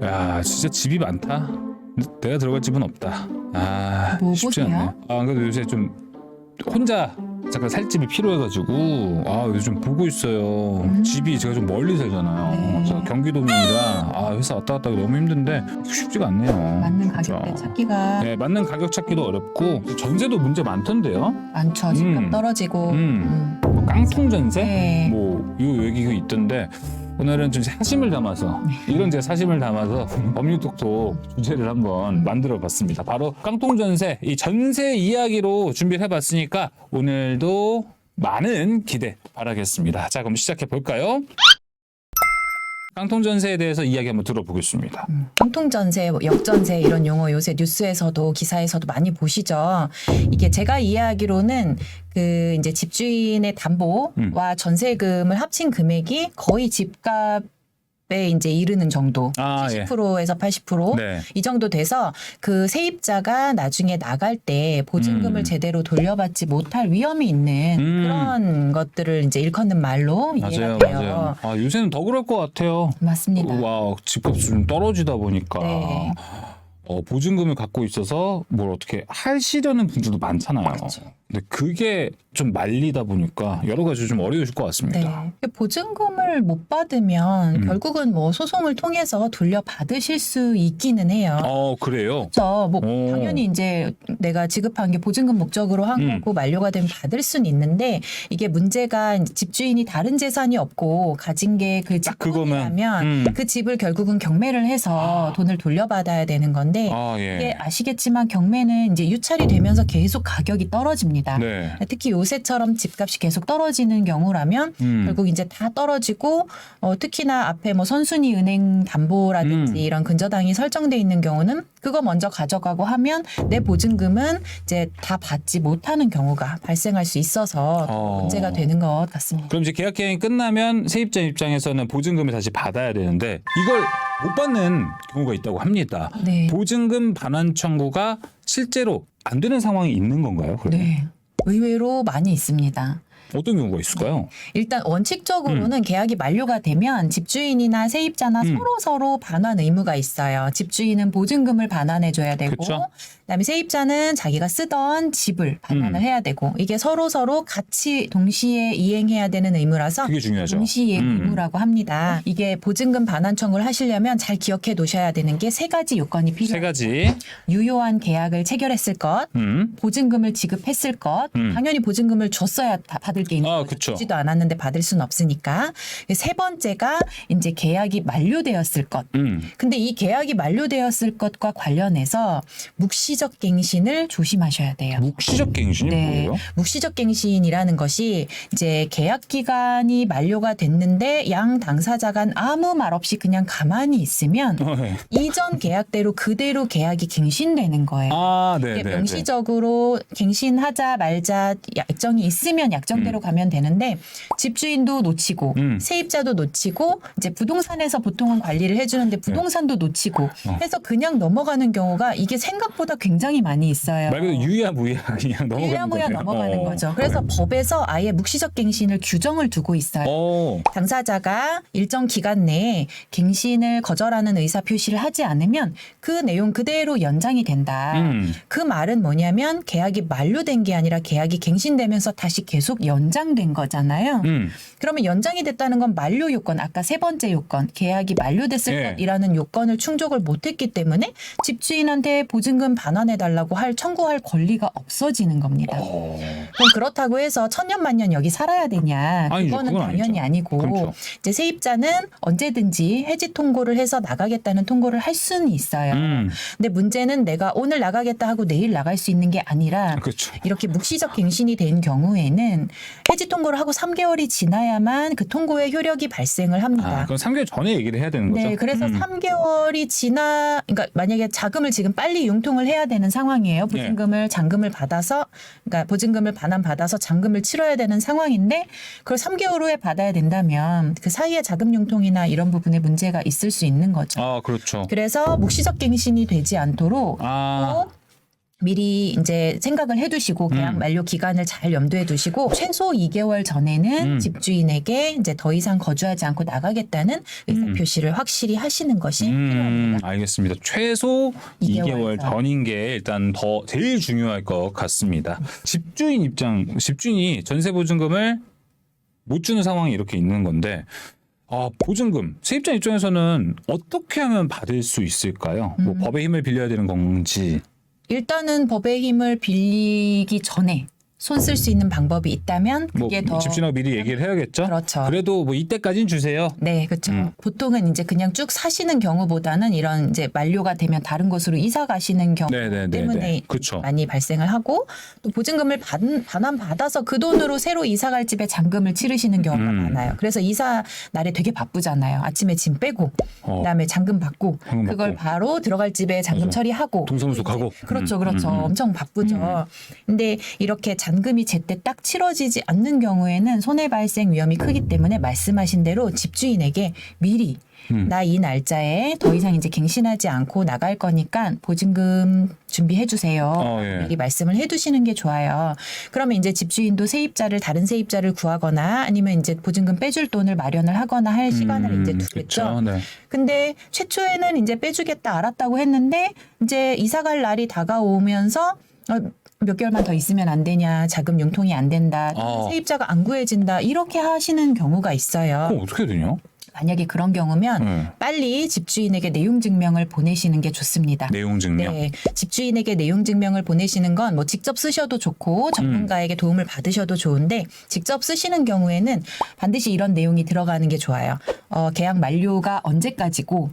야, 진짜 집이 많다. 내가 들어갈 집은 없다. 아, 뭐 쉽지 보세요? 않네. 아, 그래도 요새 좀 혼자 잠깐 살 집이 필요해가지고 요즘 좀 보고 있어요. 집이 제가 좀 멀리 살잖아요. 네. 그래서 경기도민이라 회사 왔다 갔다 하기 너무 힘든데 쉽지가 않네요. 맞는 진짜. 가격대 찾기가 네, 맞는 가격 찾기도 어렵고 전세도 문제 많던데요. 많죠. 집값 떨어지고. 뭐 깡통 전세? 네. 뭐 이 얘기가 있던데 오늘은 좀 사심을 담아서 이런 제 사심을 담아서 법률톡톡 주제를 한번 만들어봤습니다. 바로 깡통 전세, 이 전세 이야기로 준비를 해봤으니까 오늘도 많은 기대 바라겠습니다. 자, 그럼 시작해 볼까요? 깡통 전세에 대해서 이야기 한번 들어보겠습니다. 깡통전세, 역전세 이런 용어 요새 뉴스에서도 기사에서도 많이 보시죠. 이게 제가 이해하기로는 그 이제 집주인의 담보와 전세금을 합친 금액이 거의 집값에 이제 이르는 정도, 아, 예. 70%에서 80%. 네. 이 정도 돼서 그 세입자가 나중에 나갈 때 보증금을 제대로 돌려받지 못할 위험이 있는 그런 것들을 이제 일컫는 말로 이해가 돼요. 맞아요. 아, 요새는 더 그럴 것 같아요. 맞습니다. 와, 집값이 좀 떨어지다 보니까 네. 보증금을 갖고 있어서 뭘 어떻게 하시려는 분들도 많잖아요. 그렇죠. 근데 그게 좀 말리다 보니까 여러 가지 좀 어려우실 것 같습니다. 네. 보증금을 못 받으면 결국은 뭐 소송을 통해서 돌려받으실 수 있기는 해요. 그래요? 그렇죠. 뭐 오. 당연히 이제 내가 지급한 게 보증금 목적으로 한 거고 만료가 되면 받을 수는 있는데 이게 문제가 이제 집주인이 다른 재산이 없고 가진 게 그 집뿐이라면 그 집을 결국은 경매를 해서 돈을 돌려받아야 되는 건데 예. 이게 아시겠지만 경매는 이제 유찰이 되면서 계속 가격이 떨어집니다. 네. 특히 요새처럼 집값이 계속 떨어지는 경우라면 결국 이제 다 떨어지고 특히나 앞에 뭐 선순위 은행 담보라든지 이런 근저당이 설정돼 있는 경우는 그거 먼저 가져가고 하면 내 보증금은 이제 다 받지 못하는 경우가 발생할 수 있어서 문제가 되는 것 같습니다. 그럼 이제 계약 기간이 끝나면 세입자 입장에서는 보증금을 다시 받아야 되는데 이걸 못 받는 경우가 있다고 합니다. 네. 보증금 반환 청구가 실제로 안 되는 상황이 있는 건가요? 그러면? 네. 의외로 많이 있습니다. 어떤 경우가 있을까요? 일단 원칙적으로는 계약이 만료가 되면 집주인이나 세입자나 서로 반환 의무가 있어요. 집주인은 보증금을 반환해 줘야 되고 그쵸? 그다음에 세입자는 자기가 쓰던 집을 반환을 해야 되고 이게 서로 같이 동시에 이행해야 되는 의무라서 그게 중요하죠. 동시에 의무라고 합니다. 이게 보증금 반환 청구를 하시려면 잘 기억해 두셔야 되는 게 세 가지 요건이 세 필요해요. 가지. 유효한 계약을 체결했을 것, 보증금을 지급했을 것, 당연히 보증금을 줬어야 받을 게 있는 거죠. 그쵸. 주지도 않았는데 받을 수는 없으니까. 세 번째가 이제 계약이 만료되었을 것. 근데 이 계약이 만료되었을 것과 관련해서 묵시적 갱신을 조심하셔야 돼요. 묵시적 갱신이 뭐예요? 묵시적 갱신이라는 것이 이제 계약 기간이 만료가 됐는데 양 당사자간 아무 말 없이 그냥 가만히 있으면 네. 이전 계약대로 그대로 계약이 갱신되는 거예요. 네, 이게 네, 명시적으로 갱신하자 말자 약정이 있으면 약정대로 가면 되는데 집주인도 놓치고 세입자도 놓치고 이제 부동산에서 보통은 관리를 해주는데 부동산도 놓치고 해서 그냥 넘어가는 경우가 이게 생각보다 굉장히 많이 있어요. 말 그대로 유야무야 그냥 넘어가는 유야무야 거네요. 넘어가는 거죠. 그래서 법에서 아예 묵시적 갱신을 규정을 두고 있어요. 당사자가 일정 기간 내에 갱신을 거절하는 의사 표시를 하지 않으면 그 내용 그대로 연장이 된다. 그 말은 뭐냐면 계약이 만료된 게 아니라 계약이 갱신되면서 다시 계속 연장된 거잖아요. 그러면 연장이 됐다는 건 만료 요건, 아까 세 번째 요건, 계약이 만료됐을 것이라는 요건을 충족을 못했기 때문에 집주인한테 보증금 반환해달라고 청구할 권리가 없어지는 겁니다. 그럼 그렇다고 해서 천년만년 여기 살아야 되냐? 아니죠. 그거는 그건 당연히 아니죠. 아니고 그렇죠. 이제 세입자는 언제든지 해지 통고를 해서 나가겠다는 통고를 할 수는 있어요. 근데 문제는 내가 오늘 나가겠다 하고 내일 나갈 수 있는 게 아니라 그렇죠. 이렇게 묵시적 갱신이 된 경우에는 해지 통고를 하고 3개월이 지나야만 그 통고의 효력이 발생을 합니다. 그럼 3개월 전에 얘기를 해야 되는 거죠? 네, 그래서 3개월이 그러니까 만약에 자금을 지금 빨리 융통을 해야 되는 상황이에요. 보증금을 잔금을 받아서, 그러니까 보증금을 반환받아서 잔금을 치러야 되는 상황인데 그걸 3개월 후에 받아야 된다면 그 사이에 자금 융통이나 이런 부분에 문제가 있을 수 있는 거죠. 그렇죠. 그래서 묵시적 갱신이 되지 않도록 꼭 미리 이제 생각을 해두시고 계약 만료 기간을 잘 염두에 두시고 최소 2개월 전에는 집주인에게 이제 더 이상 거주하지 않고 나가겠다는 의사 표시를 확실히 하시는 것이 필요합니다. 알겠습니다. 최소 2개월 2개월 전인 게 일단 더 제일 중요할 것 같습니다. 집주인이 전세보증금을 못 주는 상황이 이렇게 있는 건데 보증금 세입자 입장에서는 어떻게 하면 받을 수 있을까요? 뭐 법의 힘을 빌려야 되는 건지. 일단은 법의 힘을 빌리기 전에 손 쓸 수 있는 방법이 있다면 뭐 그게 더 집주인하고 미리 얘기를 해야겠죠. 그렇죠. 그래도 뭐 이때까지는 주세요. 네, 그렇죠. 보통은 이제 그냥 쭉 사시는 경우보다는 이런 이제 만료가 되면 다른 곳으로 이사 가시는 경우 때문에 그렇죠. 많이 발생을 하고 또 보증금을 반환 받아서 그 돈으로 새로 이사 갈 집에 잔금을 치르시는 경우가 많아요. 그래서 이사 날에 되게 바쁘잖아요. 아침에 짐 빼고 그다음에 잔금 받고 그걸 바로 들어갈 집에 잔금 처리하고 동사무소 가고. 그렇죠. 엄청 바쁘죠. 근데 이렇게 잔금이 제때 딱 치러지지 않는 경우에는 손해 발생 위험이 크기 때문에 말씀하신 대로 집주인에게 미리 나 이 날짜에 더 이상 이제 갱신하지 않고 나갈 거니까 보증금 준비해 주세요. 예. 미리 말씀을 해 두시는 게 좋아요. 그러면 이제 집주인도 다른 세입자를 구하거나 아니면 이제 보증금 빼줄 돈을 마련을 하거나 할 시간을 이제 두겠죠. 그렇죠. 네. 근데 최초에는 이제 빼주겠다 알았다고 했는데 이제 이사 갈 날이 다가오면서 몇 개월만 더 있으면 안 되냐, 자금 융통이 안 된다, 세입자가 안 구해진다 이렇게 하시는 경우가 있어요. 그럼 어떻게 되냐? 만약에 그런 경우면 빨리 집주인에게 내용 증명을 보내시는 게 좋습니다. 내용 증명. 네, 집주인에게 내용 증명을 보내시는 건 뭐 직접 쓰셔도 좋고 전문가에게 도움을 받으셔도 좋은데 직접 쓰시는 경우에는 반드시 이런 내용이 들어가는 게 좋아요. 계약 만료가 언제까지고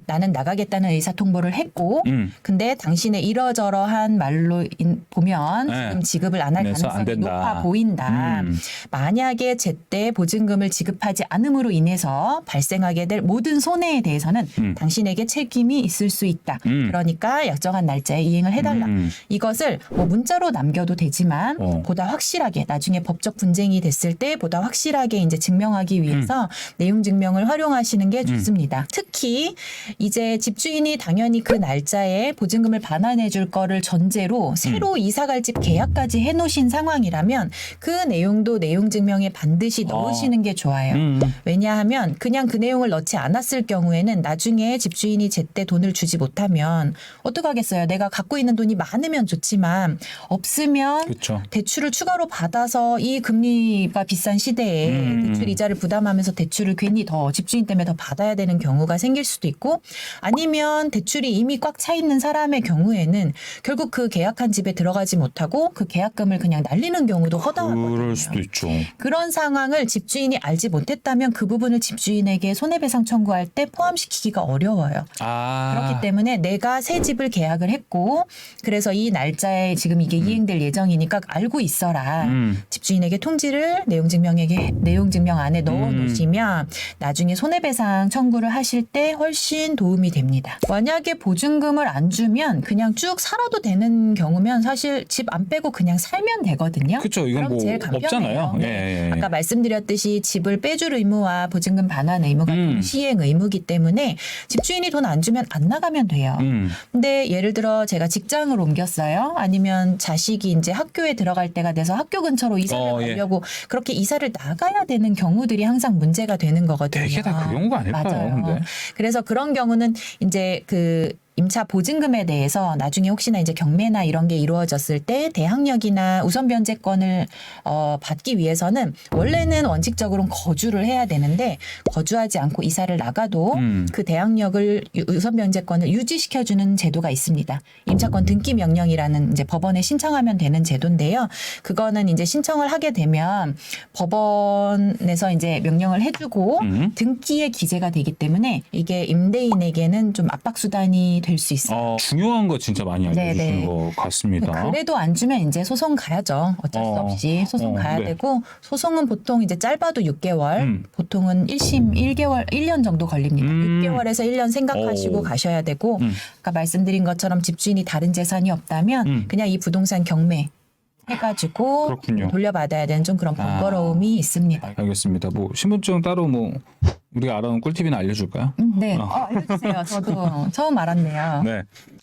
나는 나가겠다는 의사 통보를 했고 근데 당신의 이러저러한 말로 보면 지금 지급을 안 할 그래서 안 가능성이 된다. 높아 보인다. 만약에 제때 보증금을 지급하지 않음으로 인해서 발생하게 될 모든 손해에 대해서는 당신에게 책임이 있을 수 있다. 그러니까 약정한 날짜에 이행을 해달라. 이것을 뭐 문자로 남겨도 되지만 보다 확실하게 나중에 법적 분쟁이 됐을 때 보다 확실하게 이제 증명하기 위해서 내용 증명을 활용하시는 게 좋습니다. 특히 이제 집주인이 당연히 그 날짜에 보증금을 반환해 줄 거를 전제로 새로 이사갈 집 계약까지 해놓으신 상황이라면 그 내용도 내용 증명에 반드시 넣으시는 게 좋아요. 왜냐하면 그냥 그 내용을 넣지 않았을 경우에는 나중에 집주인이 제때 돈을 주지 못하면 어떡하겠어요. 내가 갖고 있는 돈이 많으면 좋지만 없으면 그쵸. 대출을 추가로 받아서 이 금리가 비싼 시대에 대출 이자를 부담하면서 대출을 괜히 더 집주인 때문에 더 받아야 되는 경우가 생길 수도 있고 아니면 대출이 이미 꽉 차 있는 사람의 경우에는 결국 그 계약한 집에 들어가지 못하고 그 계약금을 그냥 날리는 경우도 허다하거든요. 그럴 수도 있죠. 그런 상황을 집주인이 알지 못했다면 그 부분을 집주인에게 손해배상 청구할 때 포함시키기가 어려워요. 그렇기 때문에 내가 새 집을 계약을 했고 그래서 이 날짜에 지금 이게 이행될 예정이니까 알고 있어라. 집주인에게 통지를 내용 증명 안에 넣어 놓으시면 나중에 손해배상 청구를 하실 때 훨씬 도움이 됩니다. 만약에 보증금을 안 주면 그냥 쭉 살아도 되는 경우면 사실 집 안 빼고 그냥 살면 되거든요. 그렇죠. 이건 그럼 뭐 제일 간편해요. 없잖아요. 네. 아까 말씀드렸듯이 집을 빼줄 의무와 보증금 반환 의무가 동시행 의무이기 때문에 집주인이 돈 안 주면 안 나가면 돼요. 근데 예를 들어 제가 직장을 옮겼어요. 아니면 자식이 이제 학교에 들어갈 때가 돼서 학교 근처로 이사를 가려고 그렇게 이사를 나가야 되는 경우들이 항상 문제가 되는 거거든요. 되게 다 그 경우가 아닐까요? 맞아요. 근데. 그래서 그런 경우는 이제 그 임차 보증금에 대해서 나중에 혹시나 이제 경매나 이런 게 이루어졌을 때 대항력이나 우선 변제권을 받기 위해서는 원래는 원칙적으로는 거주를 해야 되는데 거주하지 않고 이사를 나가도 그 대항력을 우선 변제권을 유지시켜주는 제도가 있습니다. 임차권 등기 명령이라는 이제 법원에 신청하면 되는 제도인데요. 그거는 이제 신청을 하게 되면 법원에서 이제 명령을 해주고 등기에 기재가 되기 때문에 이게 임대인에게는 좀 압박 수단이 될 수 있어요. 중요한 거 진짜 많이 알려주시는 것 같습니다. 그래도 안 주면 이제 소송 가야죠. 어쩔 수 없이 소송 가야 되고 소송은 보통 이제 짧아도 6개월, 보통은 1심 1개월, 1년 정도 걸립니다. 6개월에서 1년 생각하시고 가셔야 되고 아까 말씀드린 것처럼 집주인이 다른 재산이 없다면 그냥 이 부동산 경매 해가지고 그렇군요. 돌려받아야 되는 좀 그런 번거로움이 있습니다. 알겠습니다. 뭐 신분증 따로 뭐 우리가 알아놓은 꿀팁이나 알려줄까요? 네, 알려주세요. 저도 처음 알았네요. 네.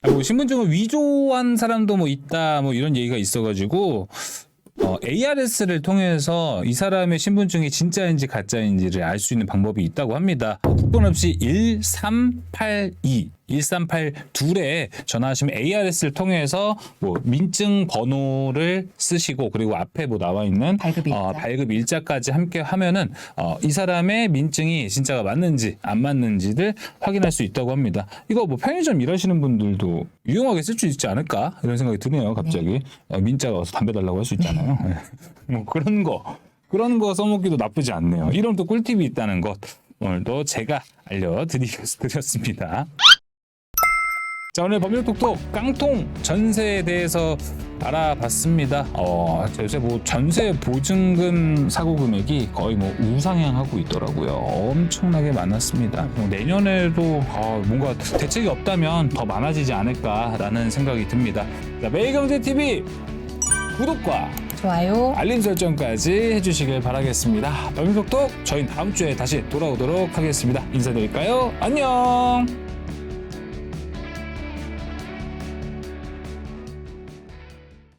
뭐 신분증을 위조한 사람도 뭐 있다 뭐 이런 얘기가 있어가지고 ARS를 통해서 이 사람의 신분증이 진짜인지 가짜인지를 알 수 있는 방법이 있다고 합니다. 국번 없이 1382에 전화하시면 ARS를 통해서 뭐 민증 번호를 쓰시고 그리고 앞에 뭐 나와 있는 발급 일자까지 함께 하면은 이 사람의 민증이 진짜가 맞는지 안 맞는지를 확인할 수 있다고 합니다. 이거 뭐 편의점 일하시는 분들도 유용하게 쓸 수 있지 않을까 이런 생각이 드네요. 갑자기 민자가 와서 담배 달라고 할 수 있잖아요. 뭐 그런 거 써먹기도 나쁘지 않네요. 이런 또 꿀팁이 있다는 것 오늘도 제가 알려드렸습니다. 자, 오늘 법률톡톡 깡통 전세에 대해서 알아봤습니다. 요새 뭐 전세 보증금 사고 금액이 거의 뭐 우상향하고 있더라고요. 엄청나게 많았습니다. 내년에도 뭔가 대책이 없다면 더 많아지지 않을까라는 생각이 듭니다. 자, 매일경제TV 구독과 좋아요. 알림 설정까지 해주시길 바라겠습니다. 법률톡톡 저희는 다음 주에 다시 돌아오도록 하겠습니다. 인사드릴까요? 안녕.